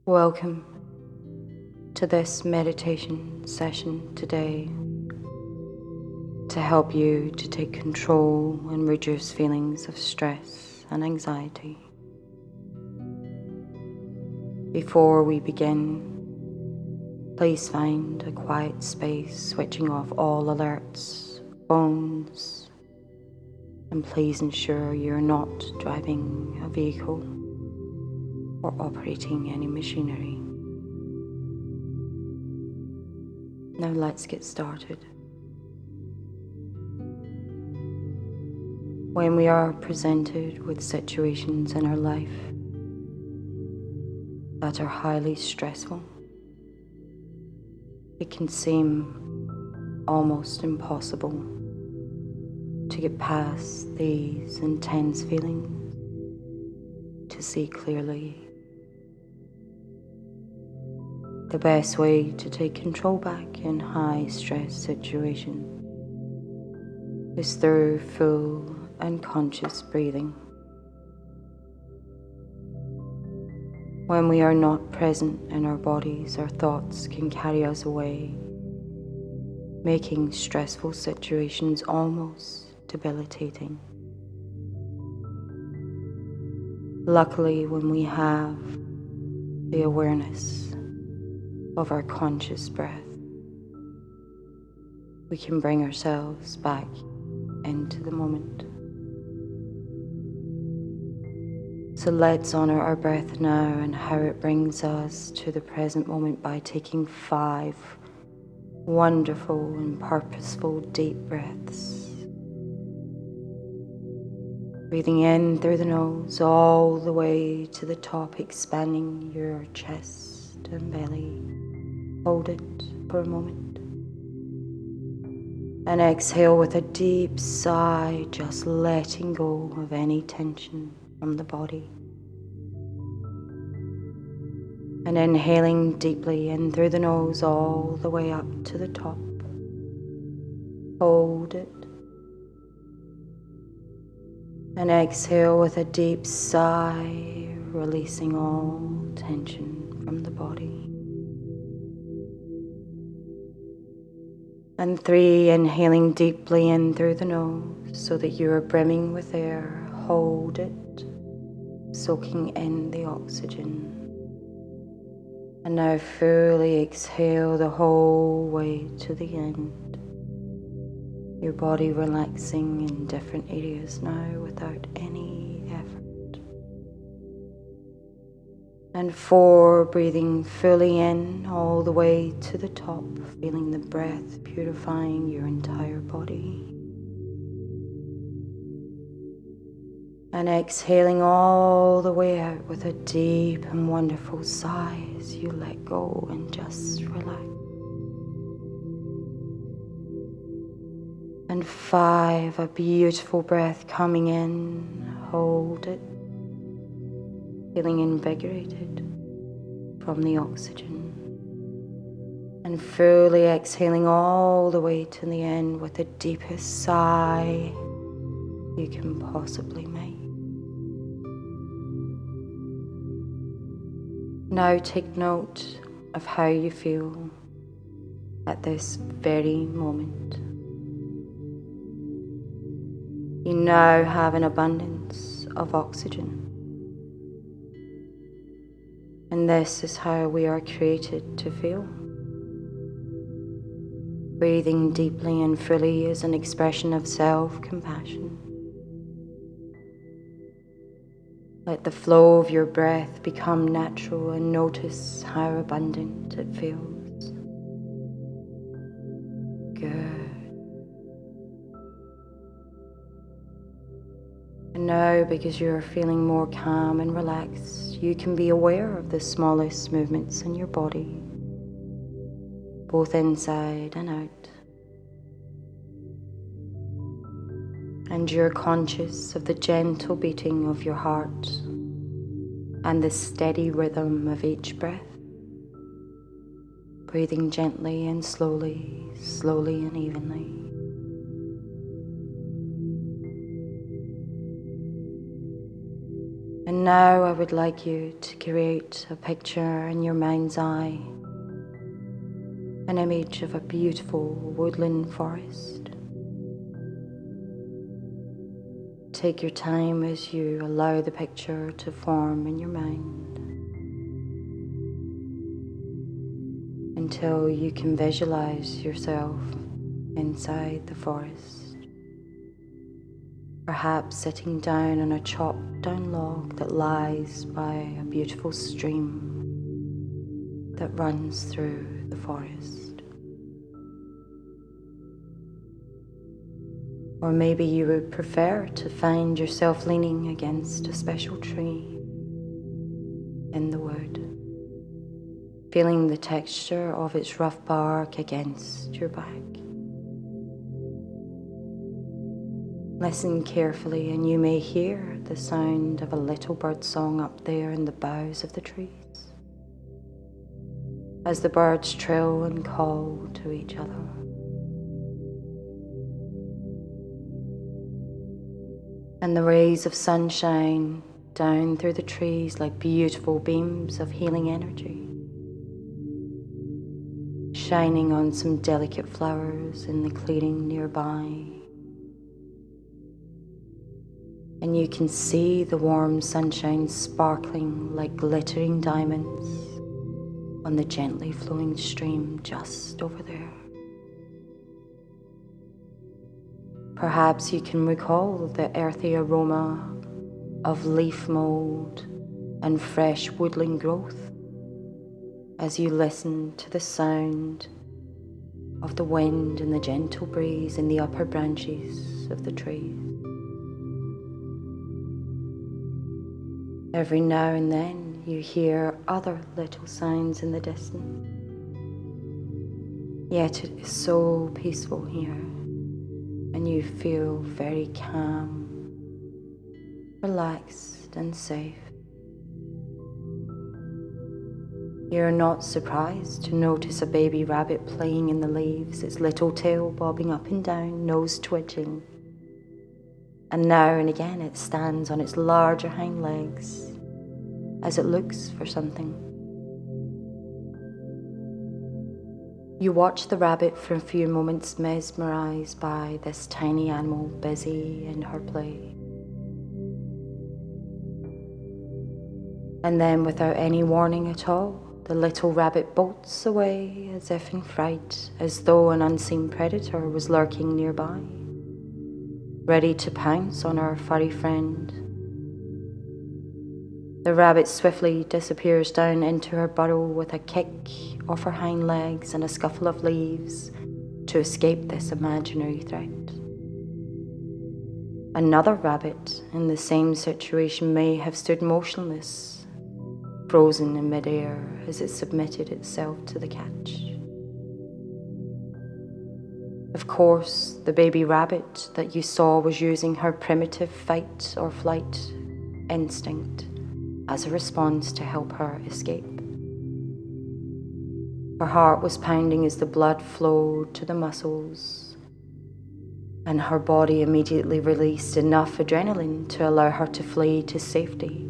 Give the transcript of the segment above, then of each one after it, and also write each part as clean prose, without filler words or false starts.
Welcome to this meditation session today to help you to take control and reduce feelings of stress and anxiety. Before we begin, please find a quiet space, switching off all alerts, phones, and please ensure you're not driving a vehicle or operating any machinery. Now let's get started. When we are presented with situations in our life that are highly stressful, it can seem almost impossible to get past these intense feelings, to see clearly. The best way to take control back in high-stress situations is through full and conscious breathing. When we are not present in our bodies, our thoughts can carry us away, making stressful situations almost debilitating. Luckily, when we have the awareness of our conscious breath, we can bring ourselves back into the moment. So let's honor our breath now and how it brings us to the present moment by taking 5 wonderful and purposeful deep breaths. Breathing in through the nose all the way to the top, expanding your chest and belly. Hold it for a moment. And exhale with a deep sigh, just letting go of any tension from the body. And inhaling deeply in through the nose all the way up to the top. Hold it. And exhale with a deep sigh, releasing all tension from the body. And 3, inhaling deeply in through the nose so that you are brimming with air. Hold it, soaking in the oxygen. And now fully exhale the whole way to the end. Your body relaxing in different areas now without any effort. And 4, breathing fully in all the way to the top, feeling the breath purifying your entire body. And exhaling all the way out with a deep and wonderful sigh as you let go and just relax. And 5, a beautiful breath coming in, hold it, feeling invigorated from the oxygen. And fully exhaling all the way to the end with the deepest sigh you can possibly make. Now take note of how you feel at this very moment. You now have an abundance of oxygen. And this is how we are created to feel. Breathing deeply and fully is an expression of self-compassion. Let the flow of your breath become natural and notice how abundant it feels. Good. And now, because you are feeling more calm and relaxed, you can be aware of the smallest movements in your body, both inside and out. And you're conscious of the gentle beating of your heart and the steady rhythm of each breath. Breathing gently and slowly, slowly and evenly. And now I would like you to create a picture in your mind's eye, an image of a beautiful woodland forest. Take your time as you allow the picture to form in your mind until you can visualize yourself inside the forest, perhaps sitting down on a chopped down log that lies by a beautiful stream that runs through the forest. Or maybe you would prefer to find yourself leaning against a special tree in the wood, feeling the texture of its rough bark against your back. Listen carefully and you may hear the sound of a little bird song up there in the boughs of the trees, as the birds trill and call to each other. And the rays of sunshine down through the trees like beautiful beams of healing energy, shining on some delicate flowers in the clearing nearby. And you can see the warm sunshine sparkling like glittering diamonds on the gently flowing stream just over there. Perhaps you can recall the earthy aroma of leaf mold and fresh woodland growth as you listen to the sound of the wind and the gentle breeze in the upper branches of the trees. Every now and then you hear other little sounds in the distance, yet it is so peaceful here and you feel very calm, relaxed and safe. You're not surprised to notice a baby rabbit playing in the leaves, its little tail bobbing up and down, nose twitching. And now and again it stands on its larger hind legs as it looks for something. You watch the rabbit for a few moments, mesmerized by this tiny animal busy in her play. And then, without any warning at all, the little rabbit bolts away as if in fright, as though an unseen predator was lurking nearby, ready to pounce on our furry friend. The rabbit swiftly disappears down into her burrow with a kick off her hind legs and a scuffle of leaves to escape this imaginary threat. Another rabbit in the same situation may have stood motionless, frozen in midair as it submitted itself to the catch. Of course, the baby rabbit that you saw was using her primitive fight or flight instinct as a response to help her escape. Her heart was pounding as the blood flowed to the muscles, and her body immediately released enough adrenaline to allow her to flee to safety.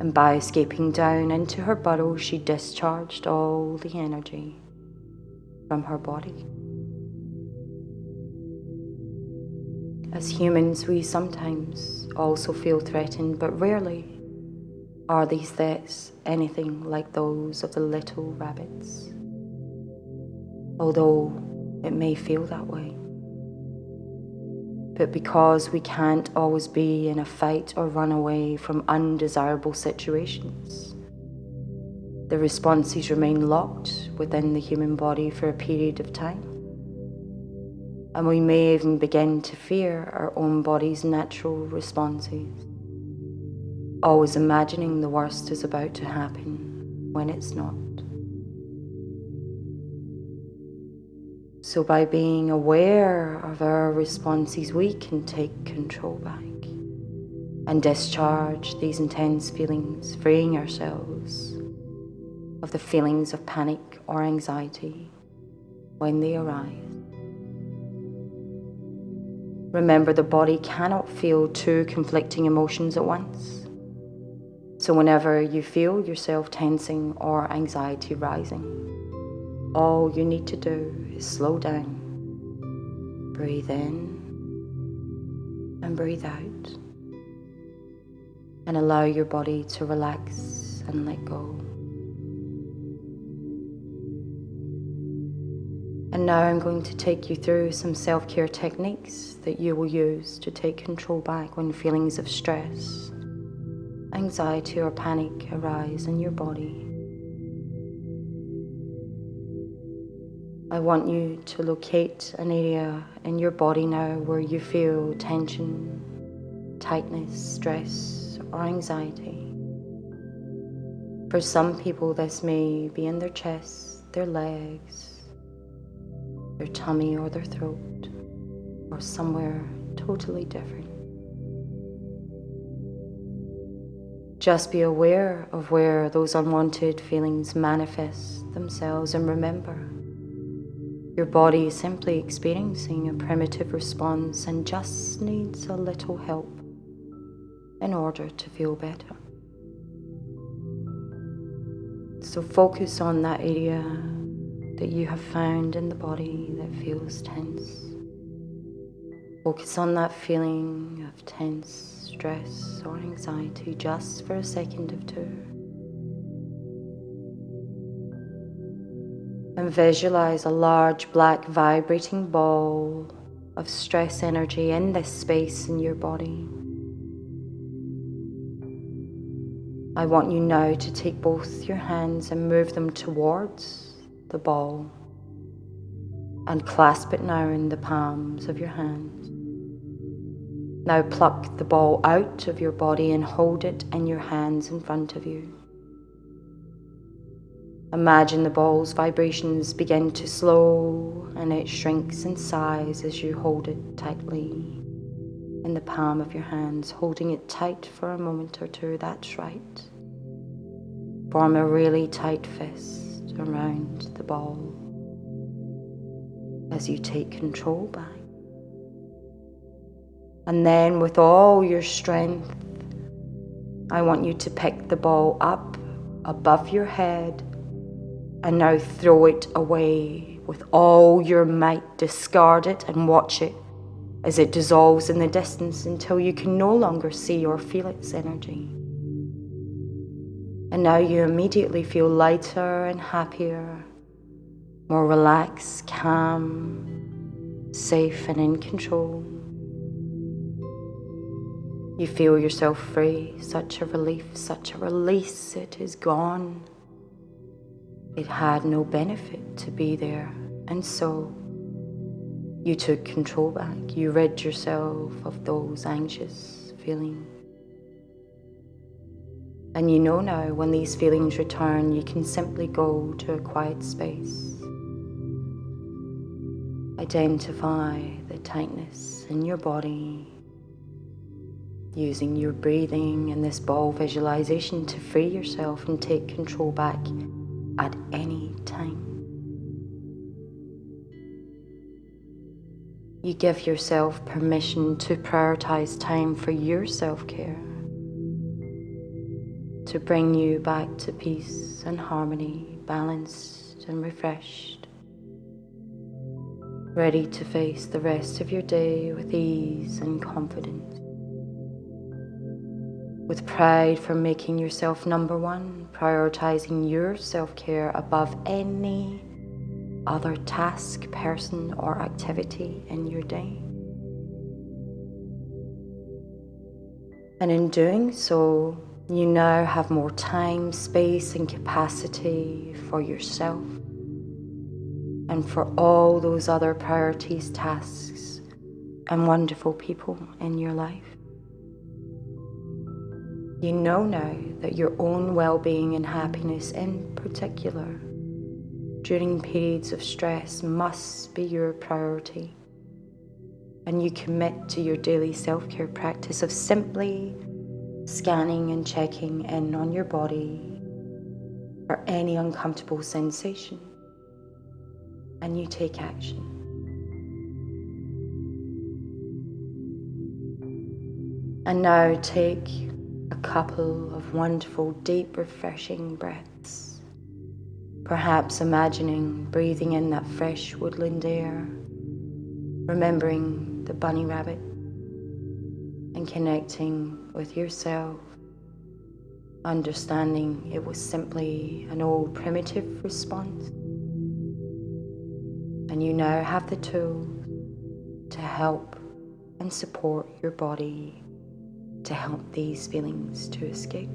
And by escaping down into her burrow, she discharged all the energy from her body. As humans, we sometimes also feel threatened, but rarely are these threats anything like those of the little rabbits, although it may feel that way. But because we can't always be in a fight or run away from undesirable situations, the responses remain locked within the human body for a period of time. And we may even begin to fear our own body's natural responses, always imagining the worst is about to happen when it's not. So by being aware of our responses, we can take control back and discharge these intense feelings, freeing ourselves of the feelings of panic or anxiety when they arise. Remember, the body cannot feel two conflicting emotions at once. So whenever you feel yourself tensing or anxiety rising, all you need to do is slow down, breathe in and breathe out, and allow your body to relax and let go. And now I'm going to take you through some self-care techniques that you will use to take control back when feelings of stress, anxiety or panic arise in your body. I want you to locate an area in your body now where you feel tension, tightness, stress or anxiety. For some people this may be in their chest, their legs, their tummy or their throat, or somewhere totally different. Just be aware of where those unwanted feelings manifest themselves, and remember, your body is simply experiencing a primitive response and just needs a little help in order to feel better. So focus on that area that you have found in the body that feels tense. Focus on that feeling of tense, stress or anxiety just for a second or two. And visualize a large black vibrating ball of stress energy in this space in your body. I want you now to take both your hands and move them towards the ball and clasp it now in the palms of your hands. Now pluck the ball out of your body and hold it in your hands in front of you. Imagine the ball's vibrations begin to slow and it shrinks in size as you hold it tightly in the palm of your hands, holding it tight for a moment or two. That's right. Form a really tight fist around the ball as you take control back. And then with all your strength, I want you to pick the ball up above your head and now throw it away with all your might. Discard it and watch it as it dissolves in the distance until you can no longer see or feel its energy. And now you immediately feel lighter and happier, more relaxed, calm, safe and in control. You feel yourself free, such a relief, such a release. It is gone. It had no benefit to be there, and so you took control back. You rid yourself of those anxious feelings. And you know now when these feelings return, you can simply go to a quiet space. Identify the tightness in your body, using your breathing and this ball visualization to free yourself and take control back at any time. You give yourself permission to prioritize time for your self-care, to bring you back to peace and harmony, balanced and refreshed, ready to face the rest of your day with ease and confidence. With pride for making yourself number one, prioritizing your self-care above any other task, person, or activity in your day. And in doing so, you now have more time, space, and capacity for yourself and for all those other priorities, tasks, and wonderful people in your life. You know now that your own well-being and happiness in particular during periods of stress must be your priority, and you commit to your daily self-care practice of simply scanning and checking in on your body for any uncomfortable sensation, and you take action. And now take a a couple of wonderful, deep, refreshing breaths. Perhaps imagining breathing in that fresh woodland air, remembering the bunny rabbit, and connecting with yourself, understanding it was simply an old primitive response. And you now have the tools to help and support your body to help these feelings to escape.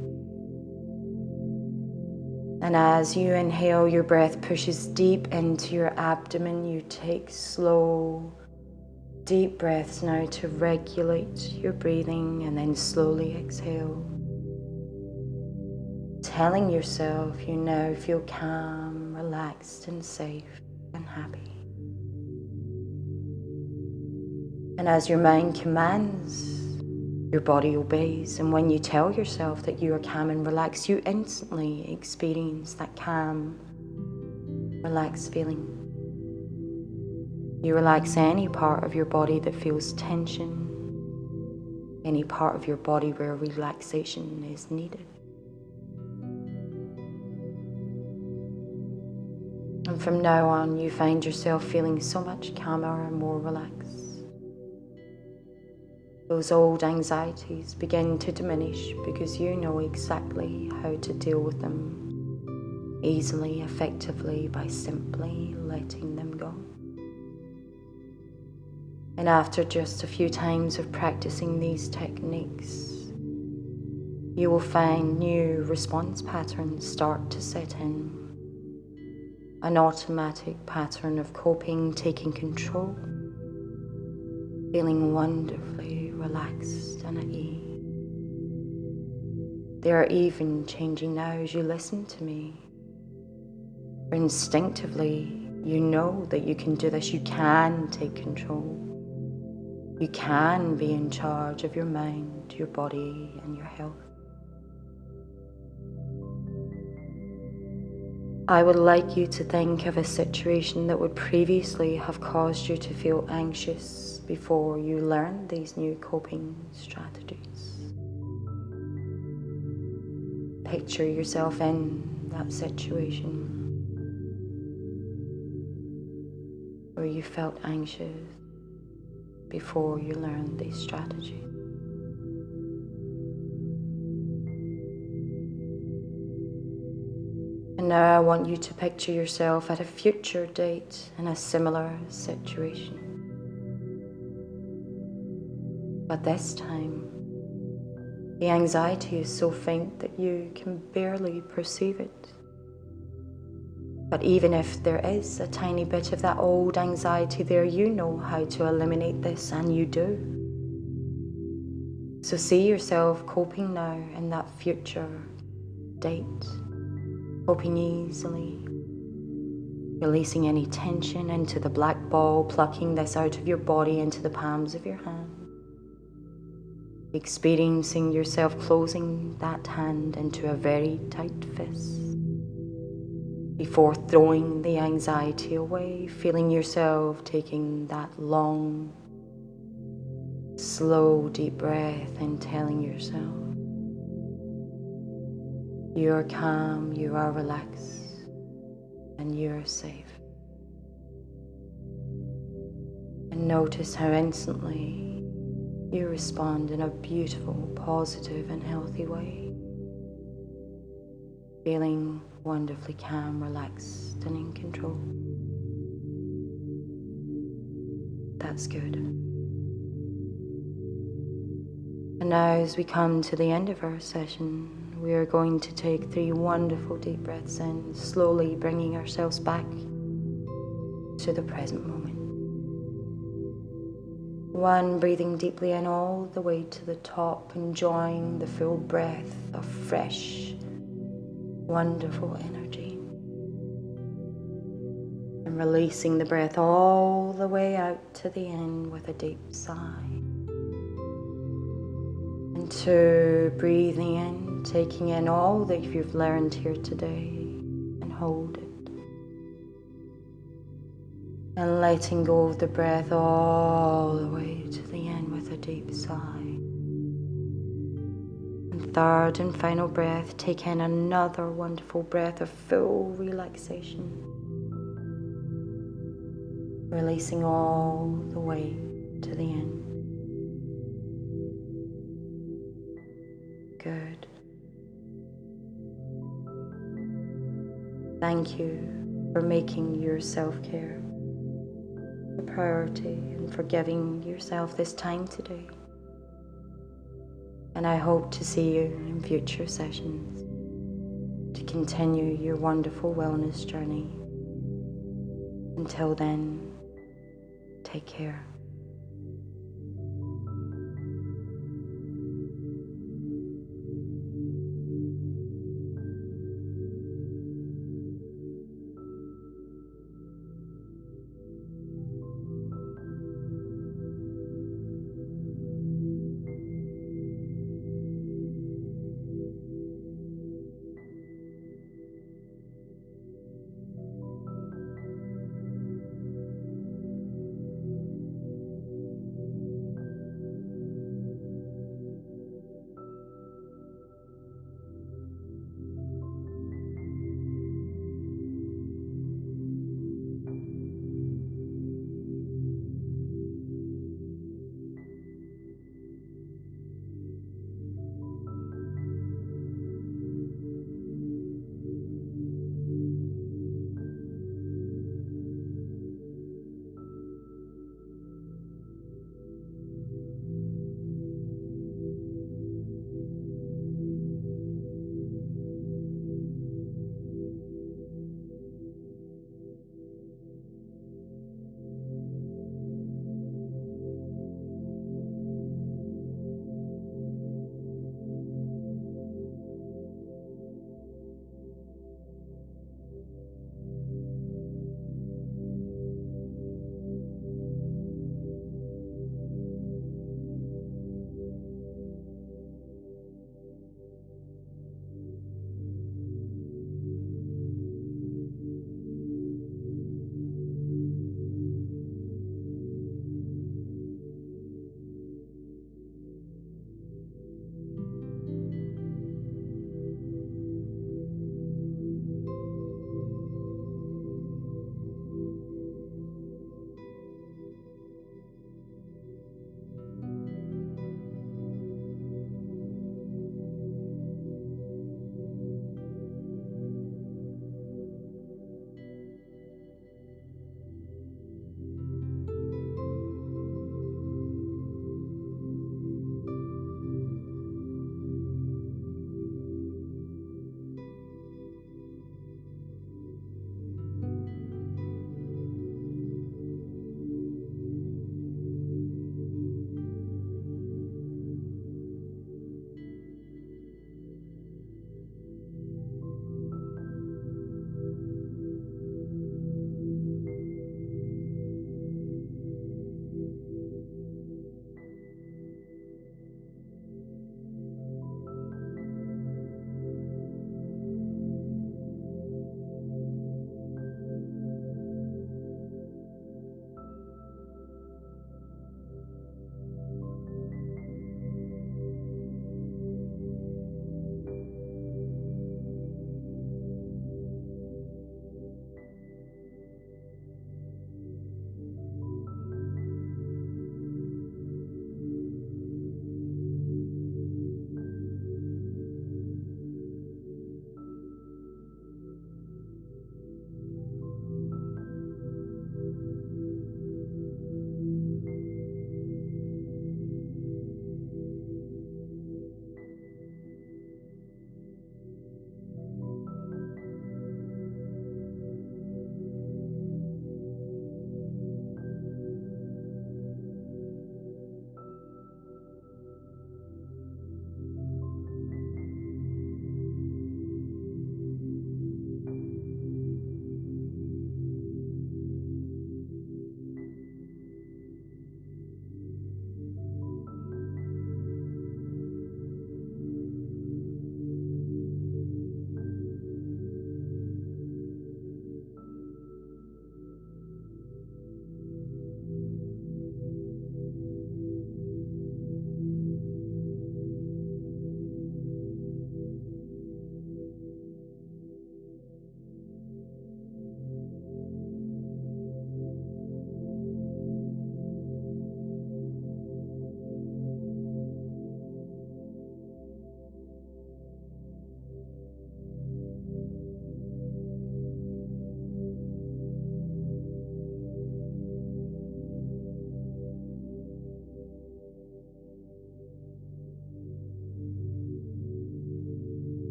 And as you inhale, your breath pushes deep into your abdomen. You take slow, deep breaths now to regulate your breathing, and then slowly exhale, telling yourself you now feel calm, relaxed, and safe and happy. And as your mind commands, your body obeys. And when you tell yourself that you are calm and relaxed, you instantly experience that calm, relaxed feeling. You relax any part of your body that feels tension, any part of your body where relaxation is needed. And from now on, you find yourself feeling so much calmer and more relaxed. Those old anxieties begin to diminish because you know exactly how to deal with them easily, effectively, by simply letting them go. And after just a few times of practicing these techniques, you will find new response patterns start to set in. An automatic pattern of coping, taking control, feeling wonderfully relaxed and at ease. They are even changing now as you listen to me. Instinctively, you know that you can do this. You can take control. You can be in charge of your mind, your body, and your health. I would like you to think of a situation that would previously have caused you to feel anxious before you learned these new coping strategies. Picture yourself in that situation where you felt anxious before you learned these strategies. And now I want you to picture yourself at a future date in a similar situation. But this time, the anxiety is so faint that you can barely perceive it. But even if there is a tiny bit of that old anxiety there, you know how to eliminate this, and you do. So see yourself coping now in that future date. Coping easily, releasing any tension into the black ball, plucking this out of your body into the palms of your hand, experiencing yourself closing that hand into a very tight fist before throwing the anxiety away, feeling yourself taking that long, slow, deep breath and telling yourself you are calm, you are relaxed, and you are safe. And notice how instantly you respond in a beautiful, positive, and healthy way. Feeling wonderfully calm, relaxed, and in control. That's good. And now as we come to the end of our session, we are going to take 3 wonderful deep breaths in, slowly bringing ourselves back to the present moment. 1, breathing deeply in all the way to the top, enjoying the full breath of fresh, wonderful energy. And releasing the breath all the way out to the end with a deep sigh. And 2, breathing in, taking in all that you've learned here today, and hold it. And letting go of the breath all the way to the end with a deep sigh. And And third and final breath, take in another wonderful breath of full relaxation, releasing all the way to the end. Good. Thank you for making your self-care a priority and for giving yourself this time today. And I hope to see you in future sessions to continue your wonderful wellness journey. Until then, take care.